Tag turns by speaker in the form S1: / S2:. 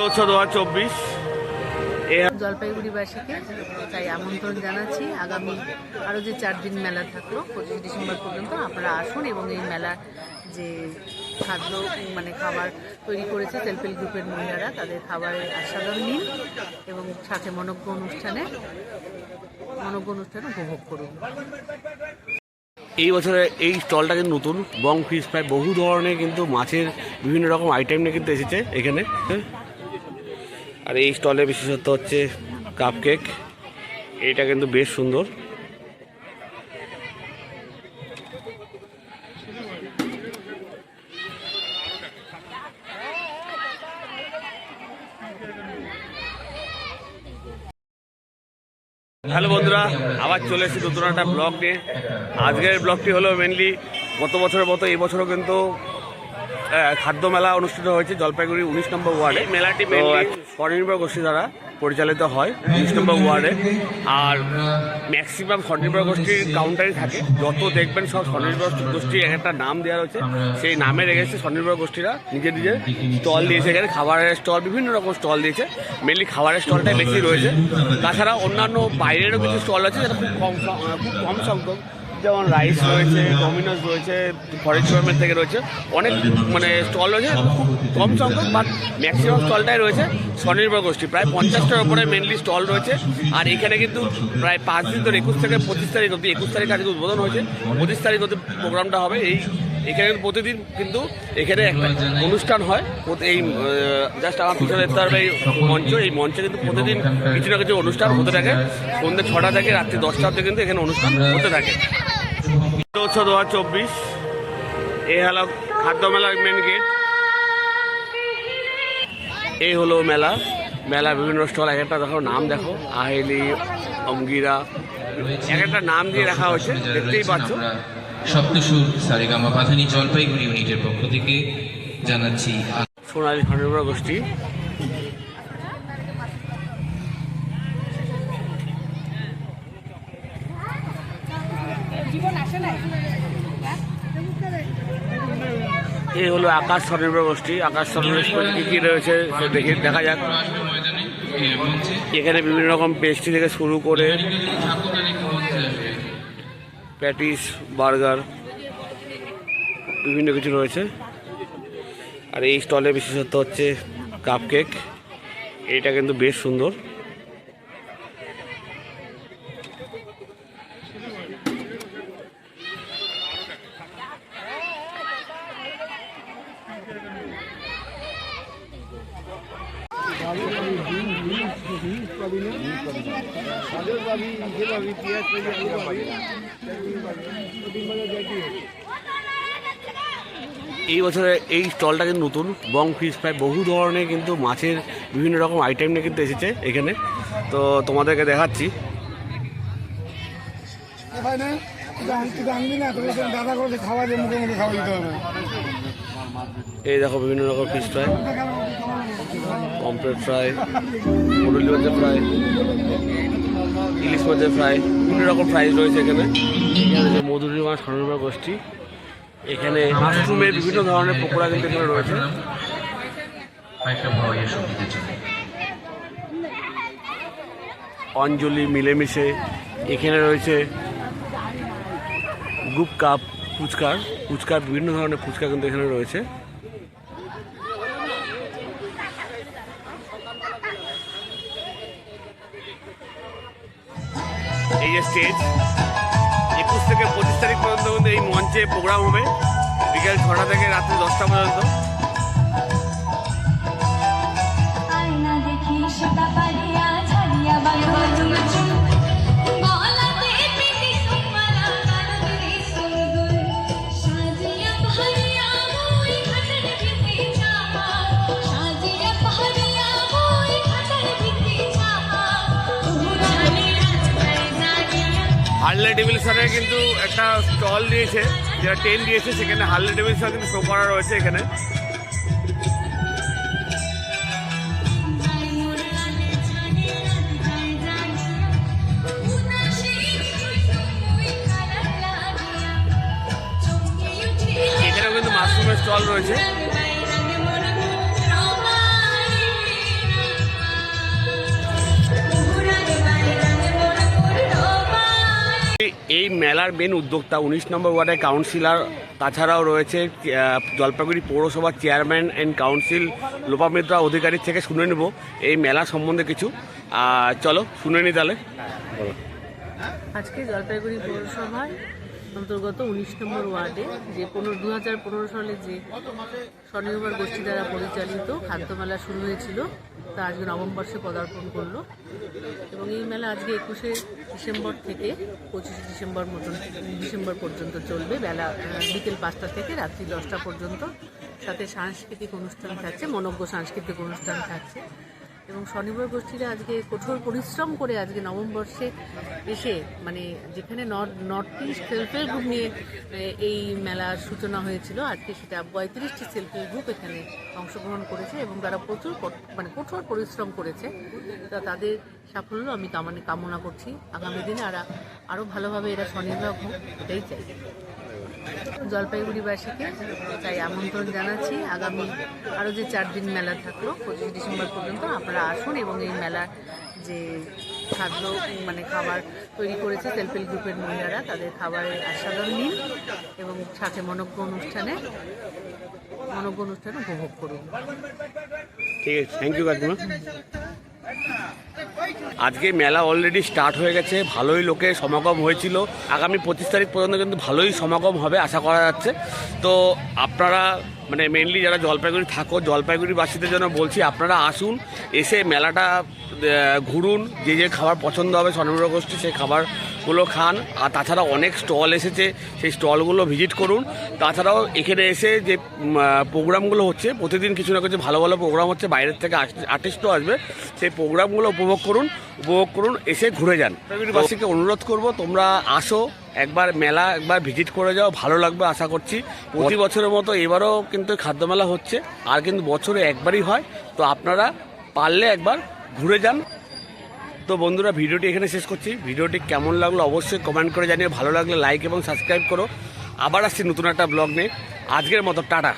S1: 2024
S2: জলপাইগুড়িবাসীকে তাই আমন্ত্রণ জানাচ্ছি। আগামী আরও যে 4 দিন মেলা থাকলো 25 ডিসেম্বর পর্যন্ত আপনারা আসুন এবং এই মেলার যে খাদ্য খাবার তৈরি করেছে সেলফ হেল্প গ্রুপের মহিলারা, তাদের খাবারের আস্বাদন নিন এবং সাথে মনোজ্ঞ অনুষ্ঠানে উপভোগ করুন।
S1: এই বছরে এই স্টলটা কিন্তু নতুন বং ফিশ ফ্রাই, বহু ধরনের কিন্তু মাছের বিভিন্ন রকম আইটেম নিয়ে কিন্তু এসেছে এখানে। আর এই স্টলের বিশেষত্ব হচ্ছে কাপ কেক, এইটা কিন্তু বেশ সুন্দর। হ্যালো বন্ধুরা, আবার চলে এসেছি নতুন একটা ব্লগ নিয়ে। আজকের ব্লগটি হলো মেনলি গত বছরের মতো এই বছরও কিন্তু খাদ্য মেলা অনুষ্ঠিত হয়েছে জলপাইগুড়ি 19 নম্বর ওয়ার্ডে। মেলাটি স্বনির্ভর গোষ্ঠী দ্বারা পরিচালিত হয় 19 নম্বর ওয়ার্ডে। আর ম্যাক্সিমাম স্বনির্ভর গোষ্ঠীর কাউন্টারই থাকে, যত দেখবেন সব স্বনির্ভর গোষ্ঠী একটা নাম দেওয়া রয়েছে, সেই নামে রেখেছে স্বনির্ভর গোষ্ঠীরা নিজের স্টল দিয়েছে। এখানে খাবারের স্টল, বিভিন্ন রকম স্টল দিয়েছে, মেনলি খাবারের স্টলটাই বেশি রয়েছে। তাছাড়া অন্যান্য বাইরেরও কিছু স্টল আছে যেটা খুব কম সংখ্যক, যেমন রাইস রয়েছে, ডমিনোস রয়েছে, ফরেস্ট ডিপার্টমেন্ট থেকে রয়েছে, অনেক স্টল রয়েছে খুব কম সংখ্যক, বাট ম্যাক্সিমাম স্টলটাই রয়েছে স্বনির্ভর গোষ্ঠী। প্রায় 50টার উপরে মেনলি স্টল রয়েছে। আর এখানে কিন্তু প্রায় 5 দিন ধরে 21 থেকে 25 তারিখ অবধি, 21 তারিখ আজকে উদ্বোধন হয়েছে, 25 তারিখ অবধি প্রোগ্রামটা হবে। এখানে প্রতিদিন কিন্তু এখানে একটা অনুষ্ঠান হয়। এই জাস্ট আমার পিছনে দেখতে পারবে এই মঞ্চ, এই মঞ্চে কিন্তু প্রতিদিন কিছু না কিছু অনুষ্ঠান হতে থাকে। সন্ধ্যে 6টা থেকে রাত্রি 10টা অবধি কিন্তু এখানে অনুষ্ঠান হতে থাকে। 2024 এই হলো খাদ্য মেলার মেন গেট। এই হলো মেলা বিভিন্ন স্টল, এক একটা দেখো নাম দেখো, আহেলি, অমগিরা, এক একটা নাম দিয়ে রাখা হয়েছে, দেখতেই পাচ্ছ।
S3: সপ্তসুর সারেগামা পাথানি জলপাইগুড়ি ইউনিটের পক্ষ থেকে জানাচ্ছি
S1: সোনালী স্বনির্ভর গোষ্ঠী। এই হলো আকাশ স্বনির্ভর গোষ্ঠী। আকাশ স্বনির্ভর গোষ্ঠী কী রয়েছে দেখা যাক। এখানে বিভিন্ন রকম পেস্ট্রি থেকে শুরু করে প্যাটিস, বার্গার, বিভিন্ন কিছু রয়েছে। আর এই স্টলের বিশেষত্ব হচ্ছে কাপ কেক, এইটা কিন্তু বেশ সুন্দর। এই বছরে এই স্টলটা কিন্তু নতুন বং ফিশ ফ্রাই, বহু ধরনের কিন্তু মাছের বিভিন্ন রকম আইটেম নিয়ে কিন্তু এসেছে এখানে, তো তোমাদেরকে দেখাচ্ছি। এই দেখো বিভিন্ন রকম fish fry, pomfret fry, Murali মাছের ফ্রাই, ইলিশ মাছের ফ্রাই, বিভিন্ন রকম ফ্রাইজ রয়েছে এখানে। মধুরিমা স্বনির্ভর গোষ্ঠী, এখানে মাশরুমের বিভিন্ন ধরনের পকোড়া কিন্তু এখানে রয়েছে। অঞ্জলি মিলেমিশে, এখানে রয়েছে গ্রুপ কাপ ফুচকার বিভিন্ন ধরনের ফুচকা কিন্তু এখানে রয়েছে। এই যে স্টেজ, 21 থেকে 25 তারিখ পর্যন্ত কিন্তু এই মঞ্চে প্রোগ্রাম হবে, বিকেল 6টা থেকে রাত্রি 10টা পর্যন্ত। হার্লে ডেভিলসনের কিন্তু একটা স্টল দিয়েছে, যেটা টেন্ট দিয়েছে, সেখানে হার্লে ডেভিলসন কিন্তু শো করা রয়েছে এখানে। এখানেও কিন্তু মাশরুমের স্টল রয়েছে। এই মেলার মেন উদ্যোক্তা 19 নম্বর ওয়ার্ডের কাউন্সিলর, তাছাড়াও রয়েছে জলপাইগুড়ি পৌরসভার চেয়ারম্যান অ্যান্ড কাউন্সিল লোপামিত্রা অধিকারীর থেকে শুনে নেব এই মেলা সম্বন্ধে কিছু। চলো শুনে নি তাহলে।
S2: আজকে জলপাইগুড়ি পৌরসভার অন্তর্গত 19 নম্বর ওয়ার্ডে যে 2015 সালে যে স্বনির্ভর গোষ্ঠী দ্বারা পরিচালিত খাদ্যমেলা শুরু হয়েছিল তা আজকে নবম বর্ষে পদার্পণ করলো এবং এই মেলা আজকে 21শে ডিসেম্বর থেকে 25শে ডিসেম্বর পর্যন্ত চলবে। বেলা বিকেল 5টা থেকে রাত্রি 10টা পর্যন্ত। সাথে সাংস্কৃতিক অনুষ্ঠান থাকছে, মনোজ্ঞ সাংস্কৃতিক অনুষ্ঠান থাকছে এবং স্বনির্ভর গোষ্ঠীরা আজকে কঠোর পরিশ্রম করে আজকে নবম বর্ষে এসে মানে যেখানে north east self help group নিয়ে এই মেলার সূচনা হয়েছিল, আজকে সেটা 32টি সেলফ হেল্প গ্রুপ এখানে অংশগ্রহণ করেছে এবং তারা প্রচুর কঠোর পরিশ্রম করেছে। তা তাদের সাফল্য আমি কামনা করছি আগামী দিনে আরও ভালোভাবে এরা স্বনির্ভর হোক, এটাই চাই। জলপাইগুড়িবাসীকে তাই আমন্ত্রণ জানাচ্ছি আগামী আরও যে 4 দিন মেলা থাকলো 25শে ডিসেম্বর পর্যন্ত আপনারা আসুন এবং এই মেলার যে খাবার তৈরি করেছে সেলফ হেল্প গ্রুপের মহিলারা, তাদের খাবারের আস্বাদন নিন এবং সাথে মনোজ্ঞ অনুষ্ঠানে উপভোগ করুন।
S1: ঠিক আছে, থ্যাংক ইউ কাকিমা। আজকে মেলা অলরেডি স্টার্ট হয়ে গেছে, ভালোই লোকের সমাগম হয়েছিল। আগামী 25 তারিখ পর্যন্ত কিন্তু ভালোই সমাগম হবে আশা করা যাচ্ছে। তো আপনারা মানে মেনলি যারা জলপাইগুড়ি থাকো, জলপাইগুড়িবাসীদের জন্য বলছি আপনারা আসুন, এসে মেলাটা ঘুরুন, যে খাবার পছন্দ হবে স্বনির্ভর গোষ্ঠী সেই খাবারগুলো খান। আর তাছাড়া অনেক স্টল এসেছে, সেই স্টলগুলো ভিজিট করুন। তাছাড়াও এখানে এসে যে প্রোগ্রামগুলো হচ্ছে প্রতিদিন কিছু না কিছু ভালো ভালো প্রোগ্রাম হচ্ছে, বাইরের থেকে আর্টিস্টও আসবে, সেই প্রোগ্রামগুলো উপভোগ করুন, এসে ঘুরে যান। জলপাইগুড়িবাসীকে অনুরোধ করব তোমরা আসো, একবার মেলা একবার ভিজিট করে যাও, ভালো লাগবে আশা করছি। প্রতি বছরের মতো এবারও কিন্তু খাদ্য মেলা হচ্ছে, আর কিন্তু বছরে একবারই হয়। তো আপনারা পারলে একবার ঘুরে যান। তো বন্ধুরা ভিডিওটি এখানে শেষ করছি। ভিডিওটি কেমন লাগলো অবশ্যই কমেন্ট করে জানিয়ে, ভালো লাগলে লাইক এবং সাবস্ক্রাইব করো। আবার আসছি নতুন একটা ব্লগ নিয়ে। আজকের মতো টাটা।